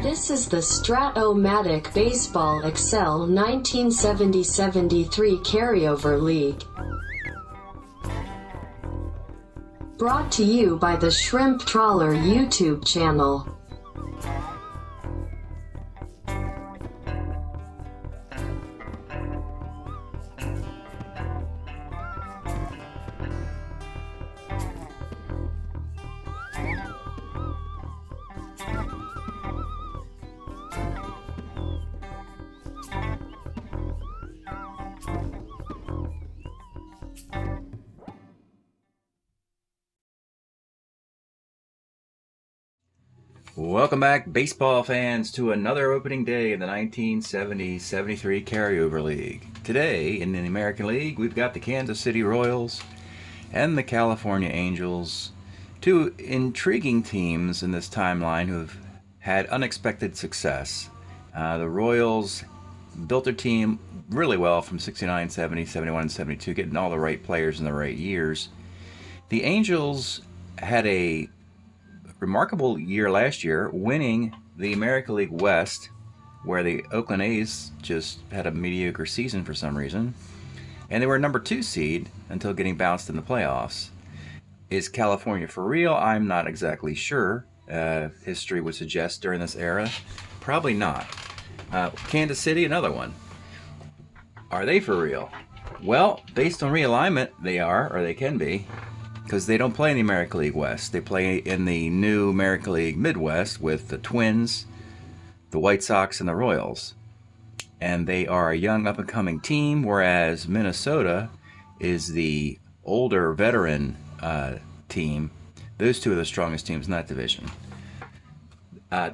This is the Strat-O-Matic Baseball Excel 1970-73 Carryover League. Brought to you by the Shrimp Trawler YouTube channel. Welcome back, baseball fans, to another opening day in the 1970-73 Carryover League. Today, in the American League, we've got the Kansas City Royals and the California Angels, two intriguing teams in this timeline who have had unexpected success. The Royals built their team really well from 69, 70, 71, and 72, getting all the right players in the right years. The Angels had a remarkable year last year, winning the American League West, where the Oakland A's just had a mediocre season for some reason, and they were number 2 seed until getting bounced in the playoffs. Is California for real? I'm not exactly sure. History would suggest during this era, probably not. Kansas City, another one. Are they for real? Well, based on realignment, they are, or they can be, because they don't play in the American League West. They play in the new American League Midwest with the Twins, the White Sox, and the Royals. And they are a young up-and-coming team, whereas Minnesota is the older veteran team. Those two are the strongest teams in that division.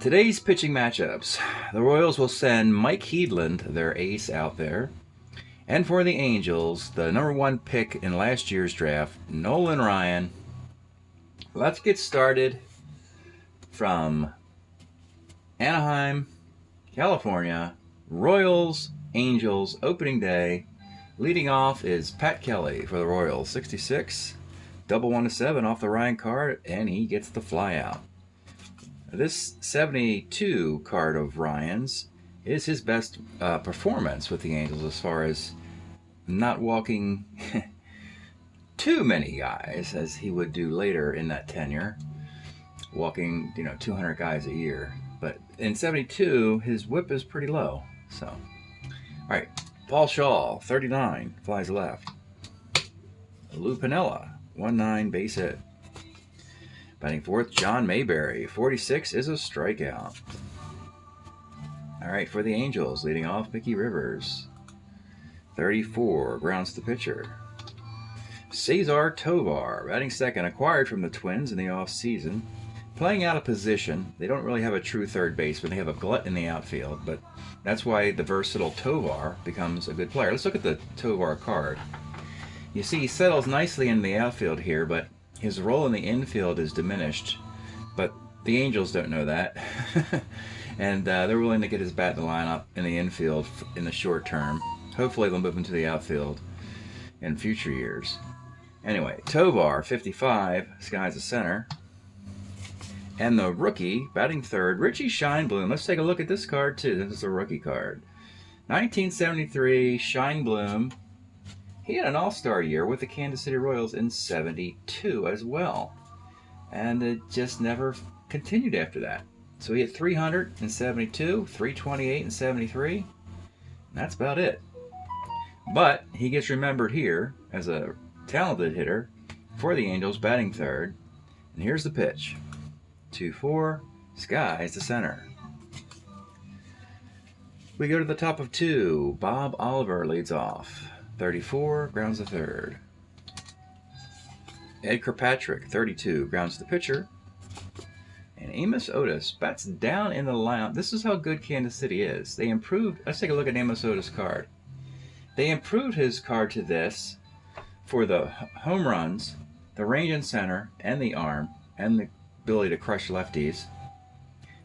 Today's pitching matchups. The Royals will send Mike Heedland, their ace, out there. And for the Angels, the number 1 pick in last year's draft, Nolan Ryan. Let's get started from Anaheim, California. Royals, Angels, opening day. Leading off is Pat Kelly for the Royals, 66. Double 1-7 off the Ryan card, and he gets the fly out. This 72 card of Ryan's is his best performance with the Angels as far as not walking too many guys as he would do later in that tenure, walking 200 guys a year. But in 72, his whip is pretty low. So, all right, Paul Shaw, 39, flies left. Lou Piniella, 1-9, base hit. Batting fourth, John Mayberry, 46, is a strikeout. All right, for the Angels, leading off, Mickey Rivers, 34, grounds the pitcher. Cesar Tovar, batting second, acquired from the Twins in the offseason. Playing out of position, they don't really have a true third baseman. They have a glut in the outfield, but that's why the versatile Tovar becomes a good player. Let's look at the Tovar card. You see, he settles nicely in the outfield here, but his role in the infield is diminished. But the Angels don't know that. And they're willing to get his bat in the lineup in the infield in the short term. Hopefully they'll move him to the outfield in future years. Anyway, Tovar, 55, skies the center. And the rookie, batting third, Richie Scheinblum. Let's take a look at this card too. This is a rookie card. 1973, Scheinblum. He had an all-star year with the Kansas City Royals in 72 as well. And it just never continued after that. So he hit 300 in 72, 328 in 73, and that's about it. But he gets remembered here as a talented hitter for the Angels, batting third. And here's the pitch. 2-4, skies the center. We go to the top of 2. Bob Oliver leads off. 34, grounds the third. Ed Kirkpatrick, 32, grounds the pitcher. And Amos Otis bats down in the lineup. This is how good Kansas City is. They improved. Let's take a look at Amos Otis' card. They improved his card to this for the home runs, the range in center, and the arm, and the ability to crush lefties.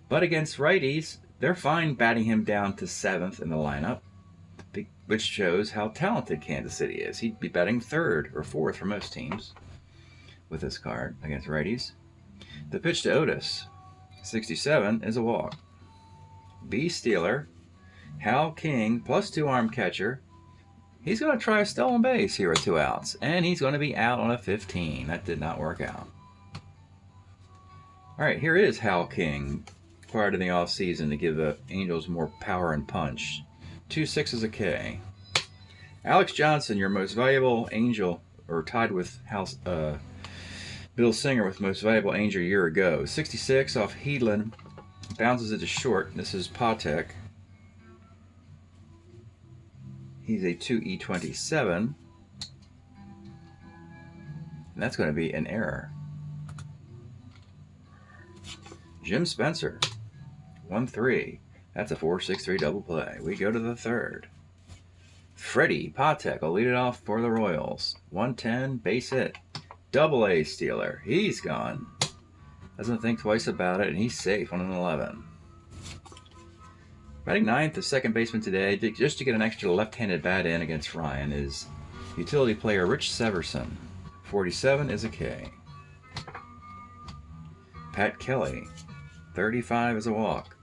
But against righties, they're fine batting him down to 7th in the lineup, which shows how talented Kansas City is. He'd be batting 3rd or 4th for most teams with this card against righties. The pitch to Otis, 67, is a walk. B Steeler, Hal King, +2 arm catcher. He's going to try a stolen base here with 2 outs, and he's going to be out on a 15. That did not work out. All right, here is Hal King, acquired in the offseason to give the Angels more power and punch. 2.6 is a K. Alex Johnson, your most valuable Angel, or tied with Bill Singer with most valuable Angel a year ago. 66 off Heedland, bounces it to short. This is Patek. He's a 2E27. And that's going to be an error. Jim Spencer, 1-3. That's a 4-6-3 double play. We go to the third. Freddie Patek will lead it off for the Royals. 110, base hit. Double A Steeler. He's gone. Doesn't think twice about it, and he's safe on an 11. Batting ninth, the second baseman today, just to get an extra left-handed bat in against Ryan, is utility player Rich Severson. 47 is a K. Pat Kelly, 35 is a walk.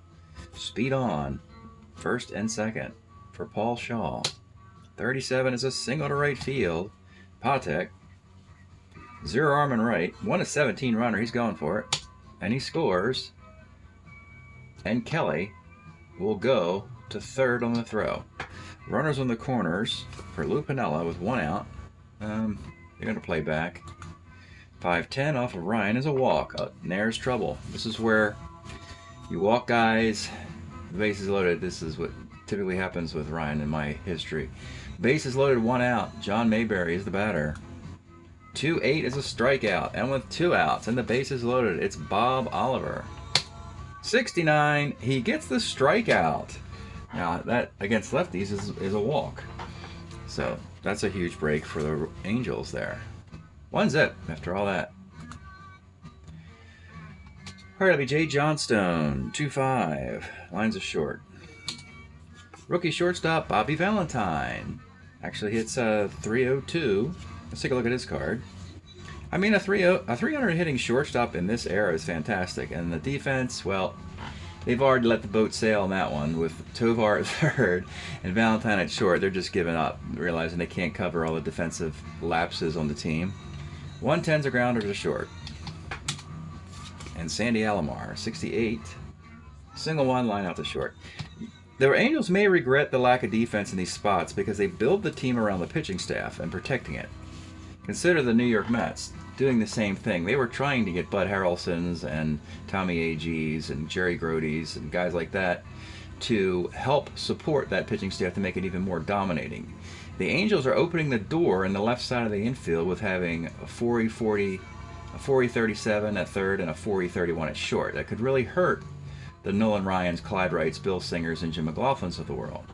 Speed on, first and second for Paul Shaw. 37 is a single to right field. Patek, 0 arm and right, 1-17 runner, he's going for it, and he scores. And Kelly will go to third on the throw. Runners on the corners for Lou Piniella with 1 out. They're going to play back. 5-10 off of Ryan is a walk. And there's trouble. This is where you walk guys, the base is loaded. This is what typically happens with Ryan in my history. Base is loaded, 1 out. John Mayberry is the batter. 2-8 is a strikeout, and with 2 outs and the base is loaded, it's Bob Oliver. 69, he gets the strikeout. Now that against lefties is a walk. So that's a huge break for the Angels there. 1-0 after all that. All right, it'll be Jay Johnstone, 2-5. Lines are short. Rookie shortstop Bobby Valentine. Actually hits 302. Let's take a look at his card. I mean, a 300 hitting shortstop in this era is fantastic. And the defense, well, they've already let the boat sail on that one with Tovar at third and Valentine at short. They're just giving up, realizing they can't cover all the defensive lapses on the team. 110's a grounder to short. And Sandy Alomar, 68. Single one, line out to short. The Angels may regret the lack of defense in these spots because they build the team around the pitching staff and protecting it. Consider the New York Mets doing the same thing. They were trying to get Bud Harrelsons and Tommy Agees and Jerry Grody's and guys like that to help support that pitching staff to make it even more dominating. The Angels are opening the door in the left side of the infield with having a 4E40, a 4E37 at third, and a 4E31 at short. That could really hurt the Nolan Ryans, Clyde Wrights, Bill Singers, and Jim McLaughlins of the world.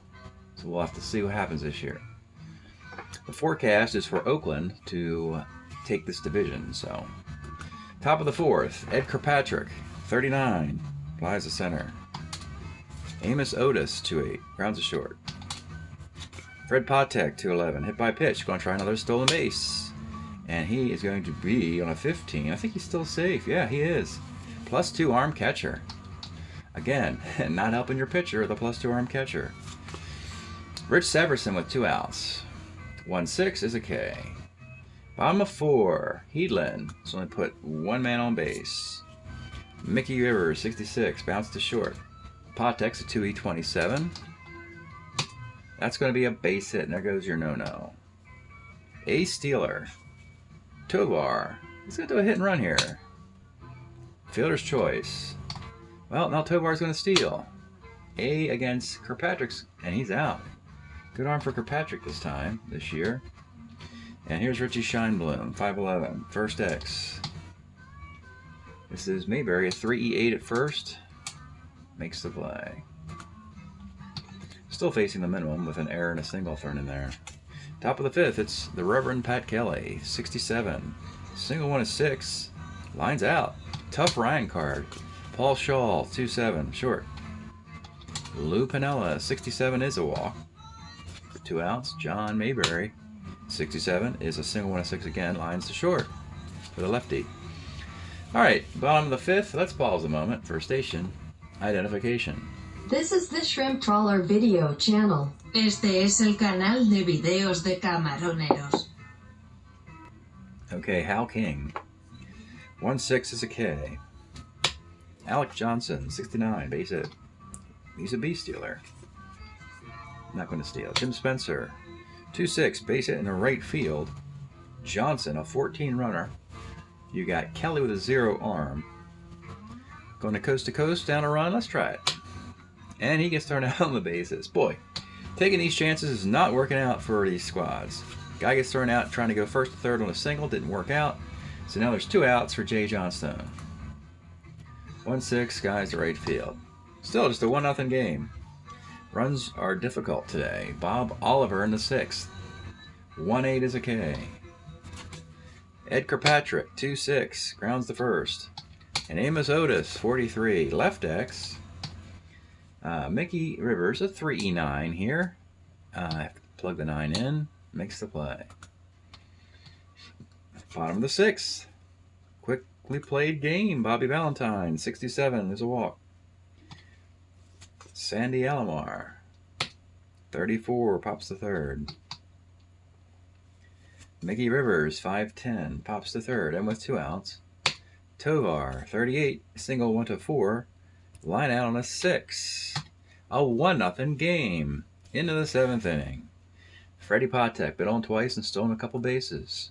So we'll have to see what happens this year. The forecast is for Oakland to take this division. So, top of the fourth, Ed Kirkpatrick, 39, flies to center. Amos Otis, 2-8, grounds to short. Fred Patek, 2-11, hit by pitch, going to try another stolen base. And he is going to be on a 15. I think he's still safe. Yeah, he is. +2 arm catcher. Again, not helping your pitcher, the +2 arm catcher. Rich Severson with 2 outs. 1-6 is a K. Bottom of 4, Heedland. It's only put 1 man on base. Mickey Rivers, 66, bounced to short. Patek's a 2E27. That's going to be a base hit, and there goes your no-no. A Steeler. Tovar. He's going to do a hit and run here. Fielder's choice. Well, now Tovar's going to steal. A against Kirkpatrick's, and he's out. Good arm for Kirkpatrick this year. And here's Richie Scheinblum, 5'11", first X. This is Mayberry, a 3E8 at first. Makes the play. Still facing the minimum with an error and a single thrown in there. Top of the fifth, it's the Reverend Pat Kelly, 67. Single one is 6. Lines out. Tough Ryan card. Paul Shaw, 2-7, short. Lou Piniella, 67 is a walk. 2 outs. John Mayberry, 67 is a single 1-6 again. Lines to short for the lefty. All right, bottom of the fifth. Let's pause a moment for station identification. This is the Shrimp Trawler video channel. Este es el canal de videos de camaroneros. Okay, Hal King. 1-6 is a K. Alec Johnson, 69, base hit. He's a B stealer. Not going to steal. Jim Spencer, 2-6, base hit in the right field. Johnson, a 14 runner. You got Kelly with a 0 arm. Going to coast down a run. Let's try it. And he gets thrown out on the bases. Boy, taking these chances is not working out for these squads. Guy gets thrown out trying to go first to third on a single. Didn't work out. So now there's 2 outs for Jay Johnstone. 1-6, guys to right field. Still just a 1-0 game. Runs are difficult today. Bob Oliver in the 6th. 1-8 is a K. Ed Kirkpatrick, 2-6, grounds the first. And Amos Otis, 43, left X. Mickey Rivers, a 3E9 here. I have to plug the 9 in. Makes the play. Bottom of the 6th. Quickly played game. Bobby Valentine, 67, is a walk. Sandy Alomar, 34, pops the third. Mickey Rivers, 5'10", pops the third, and with 2 outs. Tovar, 38, single 1-4, line out on a 6. A 1-0 game. Into the 7th inning. Freddie Patek been on twice and stolen a couple bases.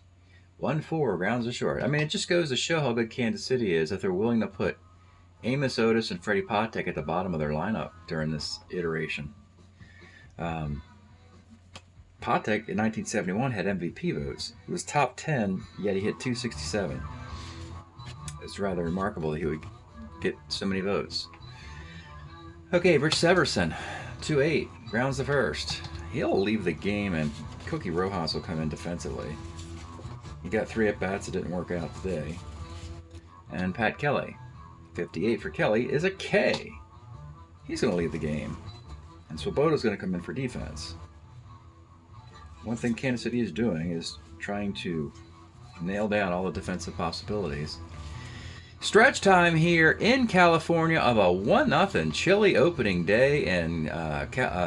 1-4, grounds to short. I mean, it just goes to show how good Kansas City is that they're willing to put Amos Otis and Freddie Patek at the bottom of their lineup during this iteration. Patek in 1971 had MVP votes. He was top 10, yet he hit .267. It's rather remarkable that he would get so many votes. Okay, Rich Severson, 2-8, grounds the first. He'll leave the game and Cookie Rojas will come in defensively. He got 3 at-bats that didn't work out today. And Pat Kelly, 58 for Kelly, is a K. He's going to leave the game. And Swoboda's going to come in for defense. One thing Kansas City is doing is trying to nail down all the defensive possibilities. Stretch time here in California of a 1-0 chilly opening day in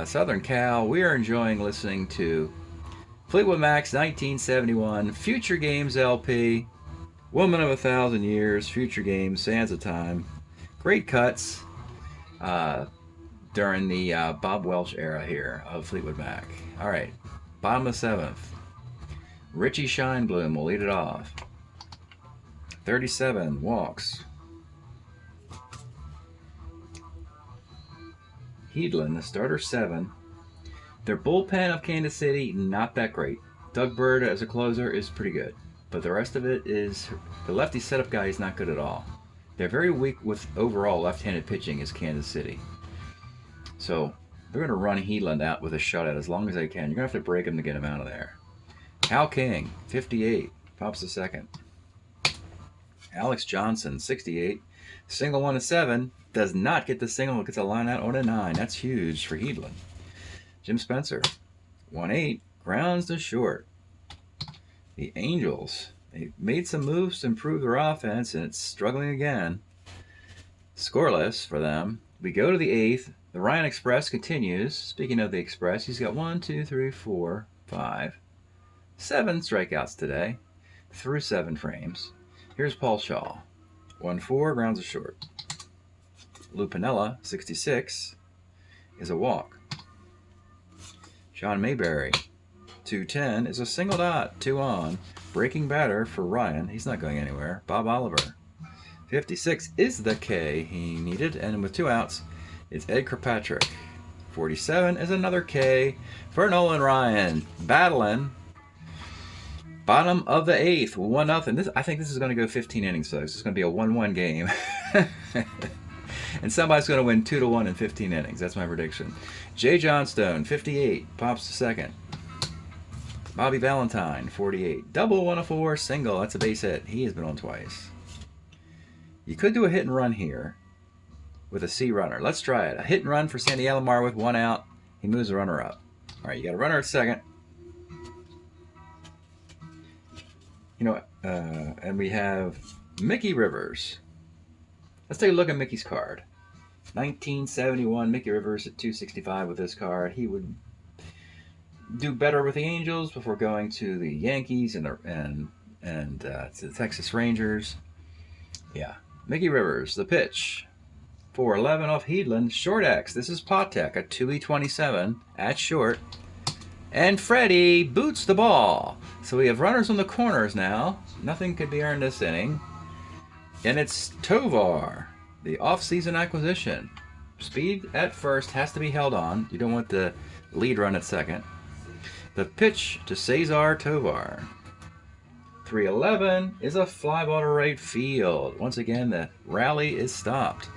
Southern Cal. We are enjoying listening to Fleetwood Mac's 1971 Future Games LP. Woman of 1,000 Years, Future Games, Sands of Time. Great cuts during the Bob Welch era here of Fleetwood Mac. All right, bottom of 7th. Richie Scheinblum will lead it off. 37 walks. Heedland, the starter, 7. Their bullpen of Kansas City, not that great. Doug Bird as a closer is pretty good. But the rest of it is, the lefty setup guy is not good at all. They're very weak with overall left-handed pitching as Kansas City. So they're going to run Heedland out with a shutout as long as they can. You're going to have to break him to get him out of there. Hal King, 58, pops the second. Alex Johnson, 68, single 1-7, does not get the single, gets a line out on a 9. That's huge for Heedland. Jim Spencer, 1-8, grounds to short. The Angels, they made some moves to improve their offense, and it's struggling again. Scoreless for them. We go to the 8th. The Ryan Express continues. Speaking of the Express, he's got 1, 2, 3, 4, 5, 7 strikeouts today through 7 frames. Here's Paul Shaw. 1-4, grounds to short. Lou Piniella, 66, is a walk. Sean Mayberry, 210, is a single dot, 2 on. Breaking batter for Ryan. He's not going anywhere. Bob Oliver, 56, is the K he needed. And with 2 outs, it's Ed Kirkpatrick. 47 is another K for Nolan Ryan. Battling. Bottom of the 8th, 1-0. I think this is going to go 15 innings, folks. It's going to be a 1-1 game. And somebody's going to win 2-1 in 15 innings. That's my prediction. Jay Johnstone, 58, pops to second. Bobby Valentine, 48. Double 1-4, single. That's a base hit. He has been on twice. You could do a hit and run here with a C runner. Let's try it. A hit and run for Sandy Alomar with 1 out. He moves the runner up. All right, you got a runner at second. And we have Mickey Rivers. Let's take a look at Mickey's card. 1971, Mickey Rivers at 265 with this card. He would do better with the Angels before going to the Yankees and to the Texas Rangers. Yeah, Mickey Rivers, the pitch. 411 off Heedland, short X. This is Patek, a 2E27 at short. And Freddie boots the ball. So we have runners on the corners now. Nothing could be earned this inning. And it's Tovar, the off-season acquisition. Speed at first has to be held on. You don't want the lead run at second. The pitch to Cesar Tovar. 311 is a fly ball to right field. Once again, the rally is stopped.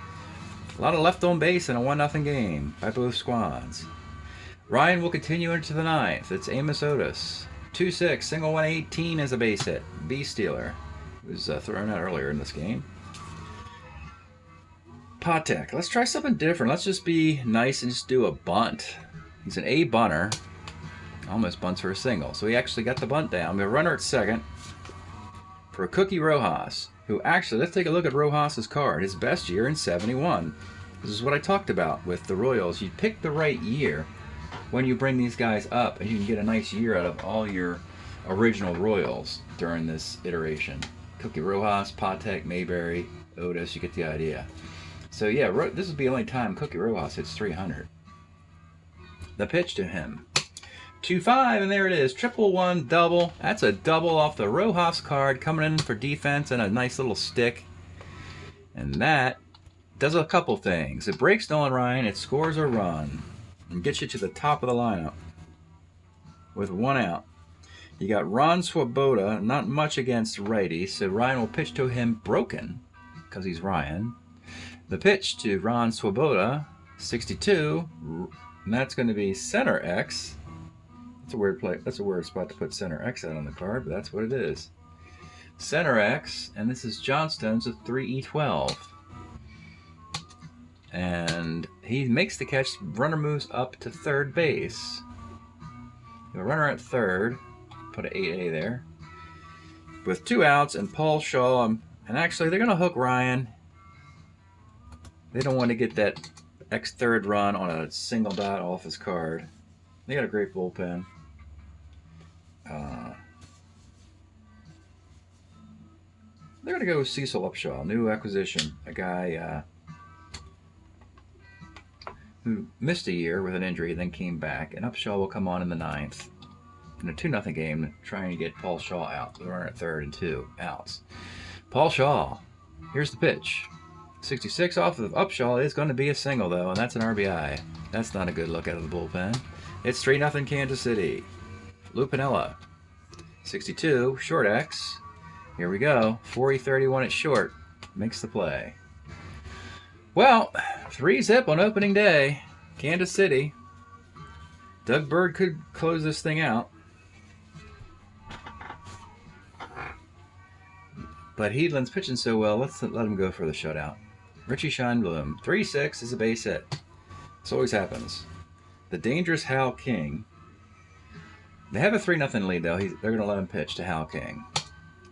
A lot of left on base in a 1-0 game by both squads. Ryan will continue into the 9th. It's Amos Otis. 2-6, single 118 is a base hit. B-stealer. It was thrown out earlier in this game. Patek. Let's try something different. Let's just be nice and just do a bunt. He's an A bunter. Almost bunts for a single. So he actually got the bunt down. We have a runner at second for Cookie Rojas, who actually, let's take a look at Rojas's card. His best year in 71. This is what I talked about with the Royals. You pick the right year when you bring these guys up, and you can get a nice year out of all your original Royals during this iteration. Cookie Rojas, Patek, Mayberry, Otis, you get the idea. So yeah, this will be the only time Cookie Rojas hits 300. The pitch to him. 2-5, and there it is. 1-1 double. That's a double off the Rojas card, coming in for defense and a nice little stick. And that does a couple things. It breaks Nolan Ryan, it scores a run, and gets you to the top of the lineup with 1 out. You got Ron Swoboda, not much against righties, so Ryan will pitch to him broken, because he's Ryan. The pitch to Ron Swoboda, 62, and that's going to be center X. That's a weird play. That's a weird spot to put center X out on the card, but that's what it is. Center X, and this is Johnstone's a 3E12. And he makes the catch. Runner moves up to third base. The runner at third. Put an 8A there. With 2 outs and Paul Shaw. And actually, they're going to hook Ryan. They don't want to get that X third run on a single dot off his card. They got a great bullpen. They're going to go with Cecil Upshaw, new acquisition. A guy who missed a year with an injury, then came back. And Upshaw will come on in the 9th in a 2-0 game, trying to get Paul Shaw out. The runner at third and 2 outs. Paul Shaw. Here's the pitch. 66 off of Upshaw is going to be a single, though, and that's an RBI. That's not a good look out of the bullpen. It's 3-0 Kansas City. Lou Piniella. 62, short X. Here we go. 4E31 at short. Makes the play. Well, 3-zip on opening day. Kansas City. Doug Bird could close this thing out. But Heedland's pitching so well, let's let him go for the shutout. Richie Scheinblum. 3-6 is a base hit. This always happens. The dangerous Hal King. They have a 3-0 lead, though. They're going to let him pitch to Hal King.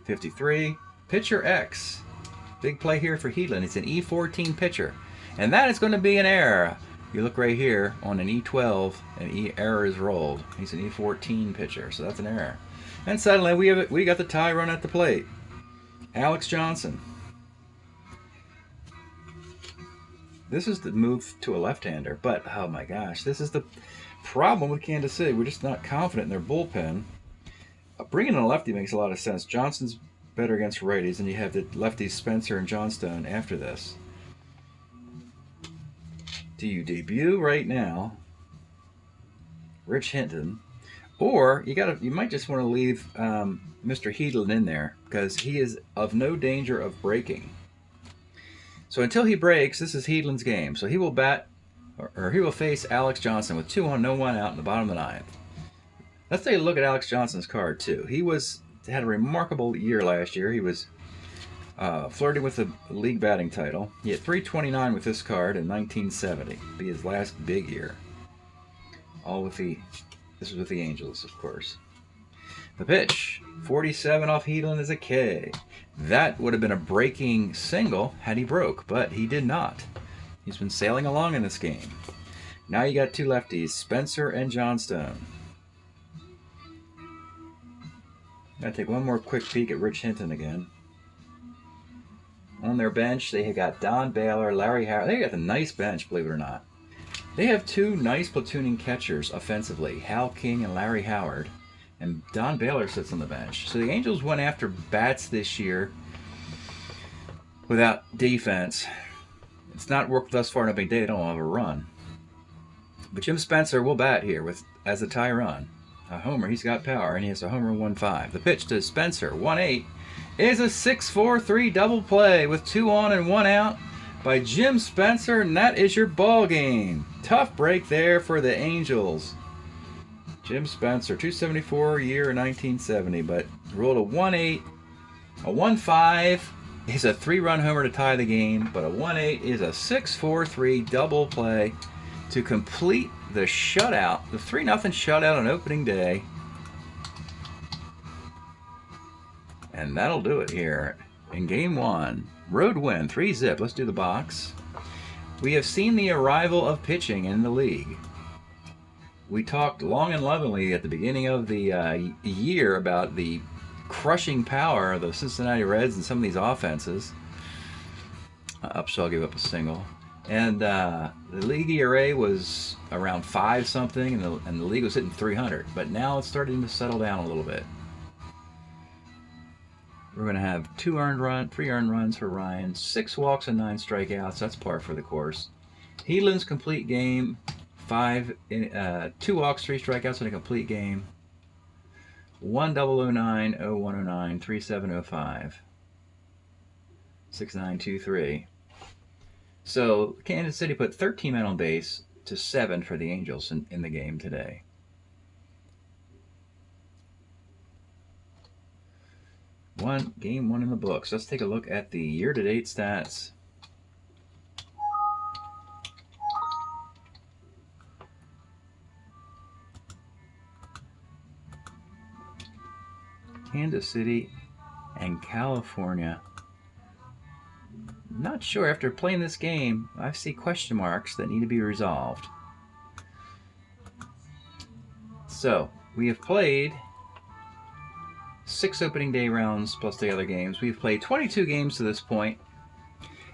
53. Pitcher X. Big play here for Heedland. It's an E14 pitcher. And that is going to be an error. You look right here on an E12, an error is rolled. He's an E14 pitcher, so that's an error. And suddenly we got the tie run at the plate. Alex Johnson. This is the move to a left-hander, but oh my gosh, this is the problem with Kansas City. We're just not confident in their bullpen. Bringing in a lefty makes a lot of sense. Johnson's better against righties, and you have the lefties Spencer and Johnstone after this. Do you debut right now Rich Hinton, or you might just want to leave Mr. Heedland in there because he is of no danger of breaking. So until he breaks, this is Heedland's game. So he will bat, or he will face Alex Johnson with 2 on, no 1 out in the bottom of the 9th. Let's take a look at Alex Johnson's card too. He had a remarkable year last year. He was flirting with the league batting title. He had 329 with this card in 1970. Be his last big year. This was with the Angels, of course. The pitch, 47 off Heedland is a K. That would have been a breaking single had he broke, but he did not. He's been sailing along in this game. Now you got two lefties, Spencer and Johnstone. Gotta take one more quick peek at Rich Hinton again. On their bench, they got Don Baylor, Larry Howard. They got a nice bench, believe it or not. They have two nice platooning catchers offensively, Hal King and Larry Howard. And Don Baylor sits on the bench. So the Angels went after bats this year without defense. It's not worked thus far in opening day. They don't have a run. But Jim Spencer will bat here with as a tie run. A homer, he's got power, and he has a homer 1-5. The pitch to Spencer, 1-8, is a 6-4-3 double play with 2 on and 1 out by Jim Spencer, and that is your ball game. Tough break there for the Angels. Jim Spencer, 274 year in 1970, but rolled a 1-8, a 1-5 is a 3-run homer to tie the game, but a 1-8 is a 6-4-3 double play to complete the shutout, the 3-0 shutout on opening day. And that'll do it here in game 1. Road win, 3-zip. Let's do the box. We have seen the arrival of pitching in the league. We talked long and lovingly at the beginning of the year about the crushing power of the Cincinnati Reds and some of these offenses. Upshaw gave up a single. And the league ERA was around 5-something, and the league was hitting 300. But now it's starting to settle down a little bit. We're going to have 3 earned runs for Ryan, 6 walks and 9 strikeouts. That's par for the course. Heedlin's complete game, 2 walks, 3 strikeouts in a complete game. 1009, 0109, 3705, 6923. So Kansas City put 13 men on base to 7 for the Angels in the game today. Game 1 in the books. Let's take a look at the year-to-date stats. Kansas City and California. Not sure. After playing this game, I see question marks that need to be resolved. So, we have played 6 opening day rounds plus the other games. We've played 22 games to this point.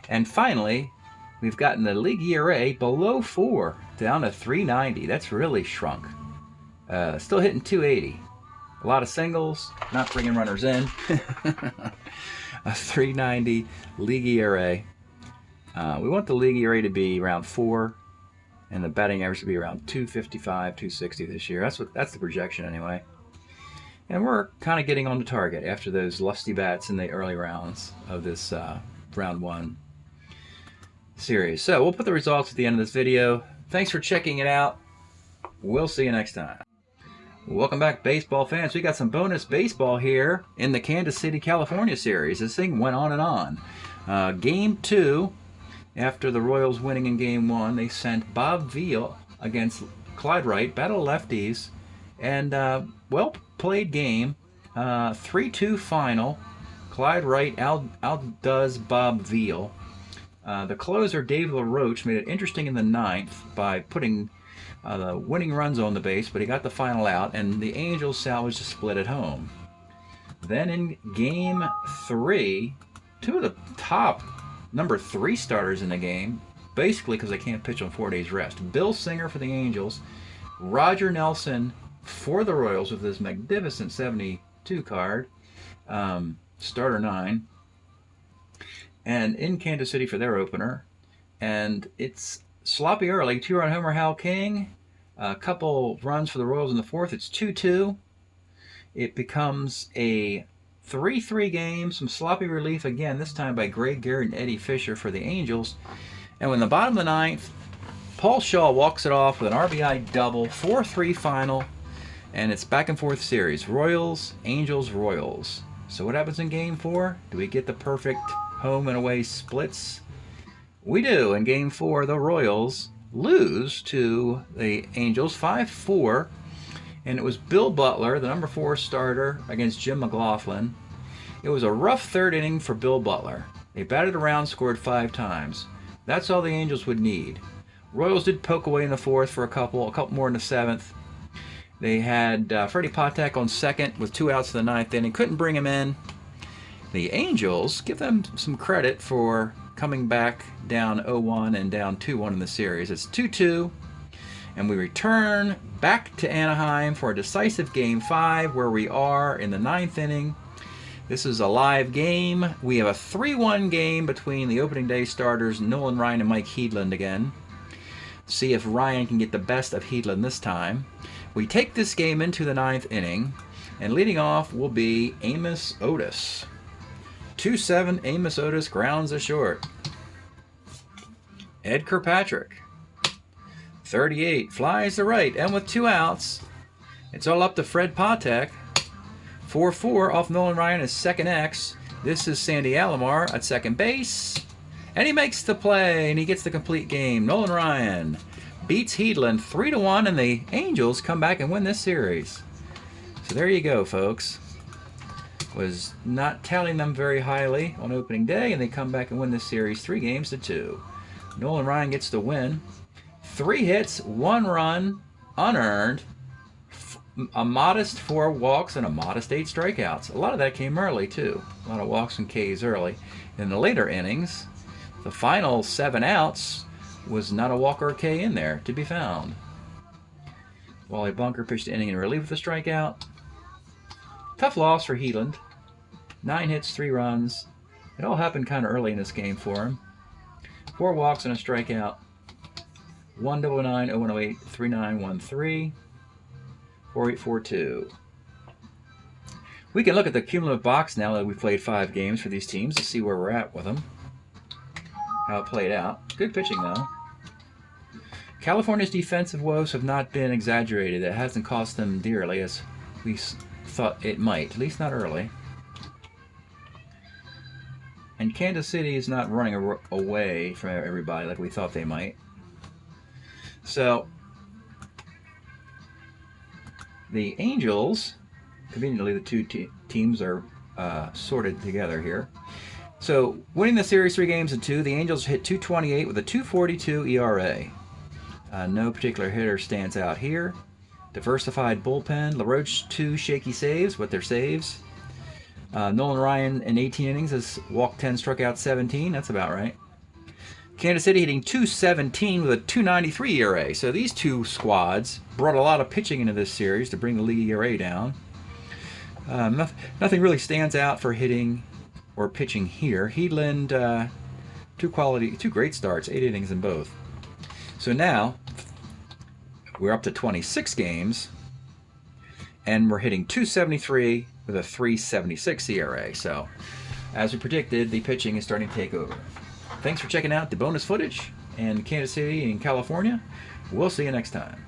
And finally, we've gotten the league ERA below 4, down to 390. That's really shrunk. Still hitting 280. A lot of singles, not bringing runners in. A 390 league ERA. We want the league ERA to be around 4, and the batting average to be around 255, 260 this year. That's the projection anyway. And we're kind of getting on the target after those lusty bats in the early rounds of this round 1 series. So we'll put the results at the end of this video. Thanks for checking it out. We'll see you next time. Welcome back, baseball fans. We got some bonus baseball here in the Kansas City, California series. This thing went on and on. Game 2, after the Royals winning in Game 1, they sent Bob Veal against Clyde Wright, battle of lefties, and well-played game. 3-2 final. Clyde Wright outdoes Bob Veal. The closer, Dave LaRoche, made it interesting in the 9th by putting the winning runs on the base, but he got the final out, and the Angels salvaged a split at home. Then in Game 3, 2 of the top number 3 starters in the game, basically because they can't pitch on 4 days rest. Bill Singer for the Angels, Roger Nelson for the Royals with his magnificent 72 card, starter 9, and in Kansas City for their opener. And it's sloppy early, 2-run homer Hal King, a couple runs for the Royals in the 4th. It's 2-2. It becomes a 3-3 game, some sloppy relief again, this time by Greg Garrett and Eddie Fisher for the Angels. And when the bottom of the 9th, Paul Shaw walks it off with an RBI double, 4-3 final, and it's back and forth series. Royals, Angels, Royals. So what happens in Game 4? Do we get the perfect home and away splits? We do. In Game 4, the Royals lose to the Angels 5-4, and it was Bill Butler, the number 4 starter, against Jim McLaughlin. It was a rough 3rd inning for Bill Butler. They batted around, scored 5 times. That's all the Angels would need. Royals did poke away in the 4th for a couple more in the 7th. They had Freddie Patek on second with 2 outs in the 9th inning. Couldn't bring him in. The Angels, give them some credit for coming back down 0-1 and down 2-1 in the series. It's 2-2, and we return back to Anaheim for a decisive Game 5, where we are in the 9th inning. This is a live game. We have a 3-1 game between the opening day starters Nolan Ryan and Mike Headland again. See if Ryan can get the best of Headland this time. We take this game into the 9th inning, and leading off will be Amos Otis. 2-7, Amos Otis grounds a short. Ed Kirkpatrick, 38, flies to right, and with 2 outs, it's all up to Fred Patek. 4-4 off Nolan Ryan is second X. This is Sandy Alomar at second base. And he makes the play, and he gets the complete game. Nolan Ryan beats Headland 3-1, and the Angels come back and win this series. So there you go, folks. Was not touting them very highly on opening day, and they come back and win this series 3-2. Nolan Ryan gets the win. 3 hits, 1 run, unearned, a modest 4 walks, and a modest 8 strikeouts. A lot of that came early, too. A lot of walks and Ks early. In the later innings, the final 7 outs was not a walk or a K in there to be found. Wally Bunker pitched the inning in relief with a strikeout. Tough loss for Headland. 9 hits, 3 runs. It all happened kind of early in this game for him. 4 walks and a strikeout. 1-0-9, 0-1-08, 3-9-1-3, 4-8-4-2. We can look at the cumulative box now that we've played 5 games for these teams to see where we're at with them. How it played out. Good pitching, though. California's defensive woes have not been exaggerated. It hasn't cost them dearly as we thought it might, at least not early. And Kansas City is not running away from everybody like we thought they might. So, the Angels, conveniently the 2 teams are sorted together here. So, winning the series 3-2, the Angels hit .228 with a .242 ERA. No particular hitter stands out here. Diversified bullpen. LaRoche 2 shaky saves, but they're saves. Nolan Ryan in 18 innings has walked 10, struck out 17. That's about right. Kansas City hitting .217 with a .293 ERA. So these 2 squads brought a lot of pitching into this series to bring the league ERA down. Nothing really stands out for hitting or pitching here. Headland, 2 great starts, 8 innings in both. So now we're up to 26 games, and we're hitting .273 with a .376 ERA. So, as we predicted, the pitching is starting to take over. Thanks for checking out the bonus footage in Kansas City and California. We'll see you next time.